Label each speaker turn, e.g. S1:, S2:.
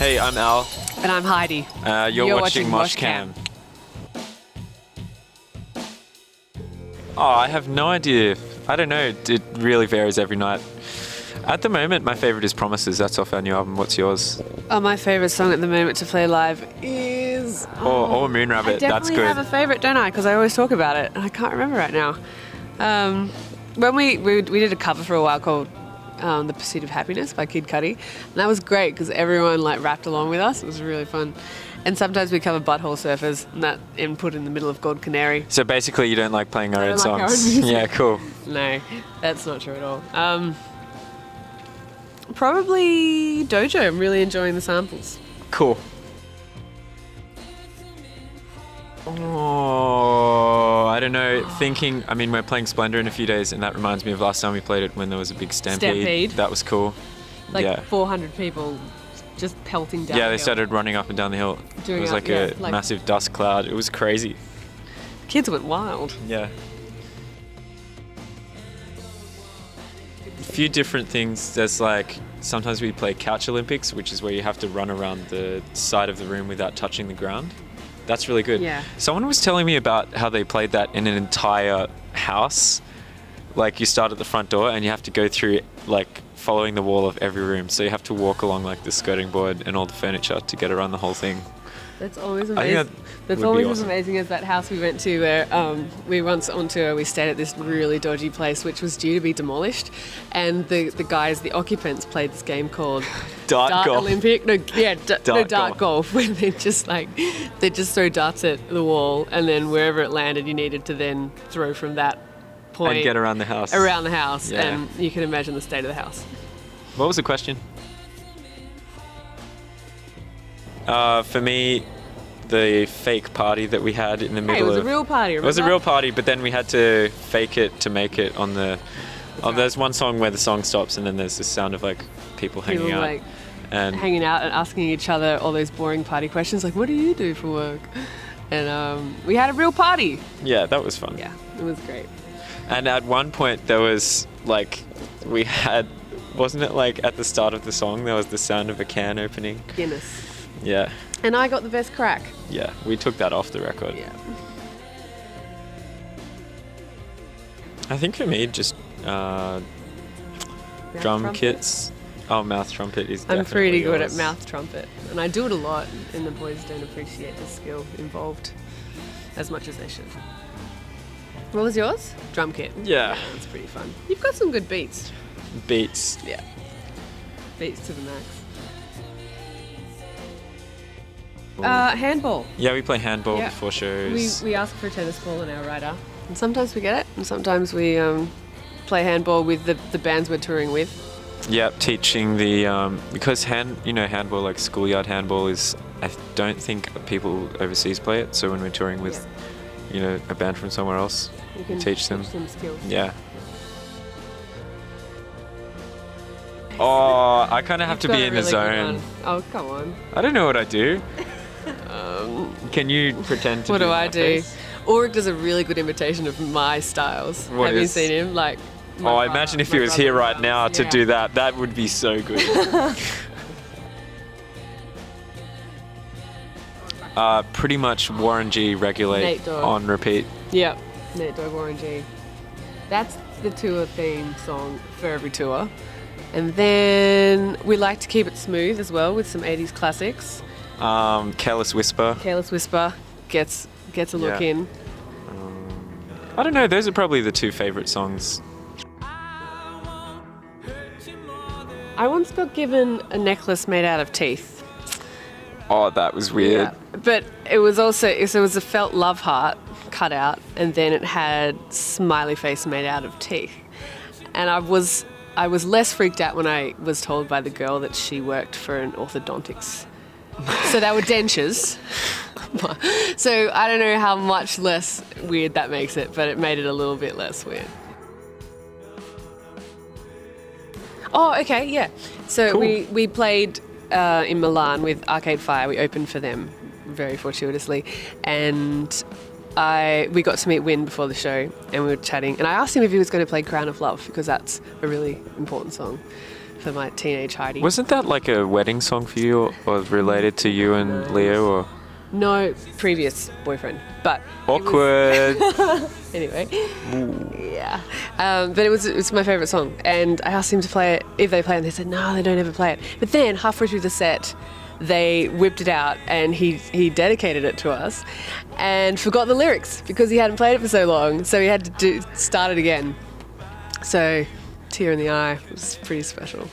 S1: Hey, I'm Al.
S2: And I'm Heidi.
S1: You're watching Moshcam. Oh, I have no idea. I don't know. It really varies every night. At the moment, my favourite is Promises. That's off our new album. What's yours?
S2: Oh, my favourite song at the moment to play live is...
S1: Or Moon Rabbit. That's good.
S2: I definitely have a favourite, don't I? Because I always talk about it, and I can't remember right now. When we did a cover for a while called The Pursuit of Happiness by Kid Cudi, and that was great because everyone like rapped along with us. It was really fun. And sometimes we cover Butthole Surfers and that input in the middle of Gold Canary.
S1: So basically you don't like playing our own songs?
S2: Our own music.
S1: Yeah, cool.
S2: No, that's not true at all. Probably Dojo. I'm really enjoying the samples.
S1: Cool. Oh, I don't know. We're playing Splendor in a few days, and that reminds me of last time we played it when there was a big stampede. That was cool.
S2: Like 400 people just pelting down.
S1: Yeah, they started running up and down the hill. It was like a massive dust cloud. It was crazy.
S2: Kids went wild.
S1: Yeah. A few different things. There's sometimes we play Couch Olympics, which is where you have to run around the side of the room without touching the ground. That's really good.
S2: Yeah.
S1: Someone was telling me about how they played that in an entire house. Like you start at the front door and you have to go through following the wall of every room. So you have to walk along the skirting board and all the furniture to get around the whole thing.
S2: That's always amazing. That's always as amazing as that house we went to where we once on tour, we stayed at this really dodgy place which was due to be demolished, and the guys, the occupants, played this game called
S1: Dart Golf.
S2: Olympic. Dart golf, where they just throw darts at the wall, and then wherever it landed you needed to then throw from that point
S1: and get around the house. Yeah.
S2: And you can imagine the state of the house.
S1: What was the question? For me, the fake party that we had in the middle of...
S2: It was a real party, remember?
S1: It was a real party, but then we had to fake it to make it on the... There's one song where the song stops and then there's this sound of people hanging out.
S2: Hanging out and asking each other all those boring party questions what do you do for work? And we had a real party.
S1: Yeah, that was fun.
S2: Yeah, it was great.
S1: And at one point there was we had... Wasn't it at the start of the song there was the sound of a can opening?
S2: Guinness.
S1: Yeah.
S2: And I got the best crack.
S1: Yeah, we took that off the record.
S2: Yeah.
S1: I think for me, just drum
S2: trumpet?
S1: kits. Oh, mouth trumpet is definitely
S2: I'm pretty good
S1: yours.
S2: at mouth trumpet. And I do it a lot, and the boys don't appreciate the skill involved as much as they should. What was yours? Drum kit.
S1: Yeah.
S2: That's pretty fun. You've got some good beats.
S1: Beats.
S2: Yeah. Beats to the max. Handball.
S1: Yeah, we play handball before shows.
S2: We ask for a tennis ball in our rider. And sometimes we get it, and sometimes we play handball with the bands we're touring with.
S1: Yeah, teaching because handball, schoolyard handball is, I don't think people overseas play it. So when we're touring with, a band from somewhere else,
S2: you can
S1: teach them
S2: skills.
S1: Yeah. Oh, I kind of have to be in the zone.
S2: Oh, come on.
S1: I don't know what I do. Can you pretend to
S2: What
S1: do
S2: do I do?
S1: face?
S2: Ulrich does a really good imitation of my styles. Have you seen him?
S1: I imagine if he was here right now to do that, that would be so good. Pretty much Warren G, Regulate on repeat.
S2: Yep, Nate Dogg, Warren G. That's the tour theme song for every tour. And then we like to keep it smooth as well with some 80s classics.
S1: Careless Whisper.
S2: Careless Whisper gets a look in.
S1: I don't know, those are probably the two favourite songs.
S2: I once got given a necklace made out of teeth.
S1: Oh, that was weird.
S2: Yeah. But it was also, it was a felt love heart cut out, and then it had smiley face made out of teeth. And I was less freaked out when I was told by the girl that she worked for an orthodontics. So they were dentures. So I don't know how much less weird that makes it, but it made it a little bit less weird. Oh, okay, yeah. So cool. we played in Milan with Arcade Fire. We opened for them very fortuitously. And we got to meet Win before the show, and we were chatting. And I asked him if he was going to play Crown of Love, because that's a really important song for my teenage Heidi.
S1: Wasn't that like a wedding song for you, or related to you and Leo, or
S2: No, previous boyfriend, but
S1: awkward?
S2: anyway, yeah. But it was my favourite song, and I asked him to play it if they play it, and they said no, they don't ever play it. But then halfway through the set, they whipped it out, and he dedicated it to us, and forgot the lyrics because he hadn't played it for so long, so he had to start it again. So, tear in the eye was pretty special.